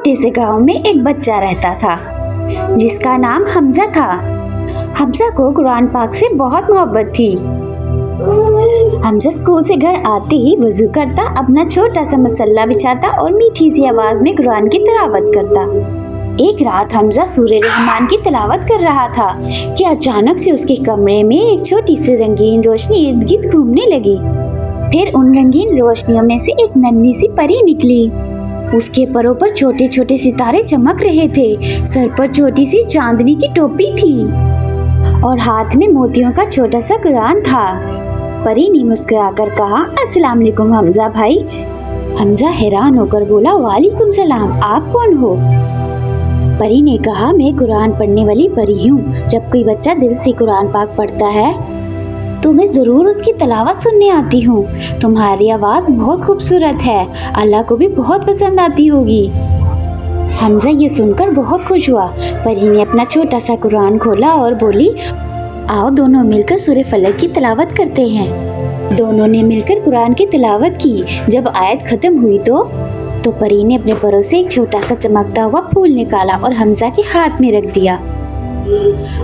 چھوٹے سے گاؤں میں ایک بچہ رہتا تھا جس کا نام حمزہ تھا۔ حمزہ کو قرآن پاک سے بہت محبت تھی۔ حمزہ اسکول سے گھر آتے ہی وضو کرتا، اپنا چھوٹا سا مصلی بچھاتا اور میٹھی سی آواز میں قرآن کی تلاوت کرتا۔ ایک رات حمزہ سورہ رحمان کی تلاوت کر رہا تھا کہ اچانک سے اس کے کمرے میں ایک چھوٹی سی رنگین روشنی ارد گرد گھومنے لگی۔ پھر ان رنگین روشنیوں میں سے ایک ننھی سی پری نکلی۔ اس کے پروں پر چھوٹے چھوٹے ستارے چمک رہے تھے، سر پر چھوٹی سی چاندنی کی ٹوپی تھی اور ہاتھ میں موتیوں کا چھوٹا سا قرآن تھا۔ پری نے مسکرا کر کہا، السلام علیکم حمزہ بھائی۔ حمزہ حیران ہو کر بولا، وعلیکم السلام، آپ کون ہو؟ پری نے کہا، میں قرآن پڑھنے والی پری ہوں۔ جب کوئی بچہ دل سے قرآن پاک پڑھتا ہے تو میں ضرور اس کی تلاوت سننے آتی ہوں۔ تمہاری آواز بہت خوبصورت ہے، اللہ کو بھی بہت پسند آتی ہوگی۔ حمزہ یہ سن کر بہت خوش ہوا۔ پری نے اپنا چھوٹا سا قرآن کھولا اور بولی، آؤ دونوں مل کر سورہ فلق کی تلاوت کرتے ہیں۔ دونوں نے مل کر قرآن کی تلاوت کی۔ جب آیت ختم ہوئی تو پری نے اپنے پروں سے ایک چھوٹا سا چمکتا ہوا پھول نکالا اور حمزہ کے ہاتھ میں رکھ دیا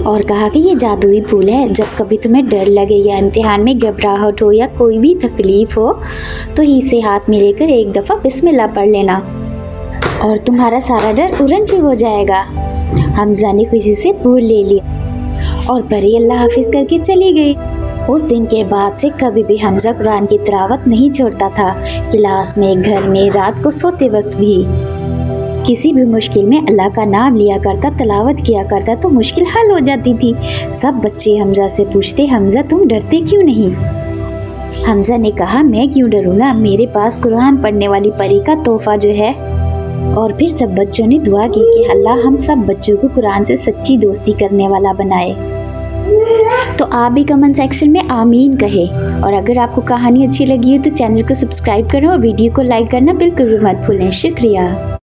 اور کہا کہ یہ جادوئی پھول ہے، جب کبھی تمہیں ڈر لگے یا امتحان میں گھبراہٹ ہو یا کوئی بھی تکلیف ہو تو اسے ہاتھ میں لے کر ایک دفعہ بسم اللہ پڑھ لینا اور تمہارا سارا ڈر اورنج ہو جائے گا۔ حمزہ نے خوشی سے پھول لے لیا اور پری اللہ حافظ کر کے چلی گئی۔ اس دن کے بعد سے کبھی بھی حمزہ قرآن کی تلاوت نہیں چھوڑتا تھا۔ کلاس میں، گھر میں، رات کو سوتے وقت بھی کسی بھی مشکل میں اللہ کا نام لیا کرتا، تلاوت کیا کرتا تو مشکل حل ہو جاتی تھی۔ سب بچے حمزہ سے پوچھتے، حمزہ تم ڈرتے کیوں نہیں؟ حمزہ نے کہا، میں کیوں ڈروں گا، میرے پاس قرآن پڑھنے والی پری کا تحفہ جو ہے۔ اور پھر سب بچوں نے دعا کی کہ اللہ ہم سب بچوں کو قرآن سے سچی دوستی کرنے والا بنائے۔ تو آپ بھی کمنٹ سیکشن میں آمین کہیں، اور اگر آپ کو کہانی اچھی لگی ہو تو چینل کو سبسکرائب کریں اور ویڈیو کو لائک کرنا بالکل بھی مت بھولیں۔ شکریہ۔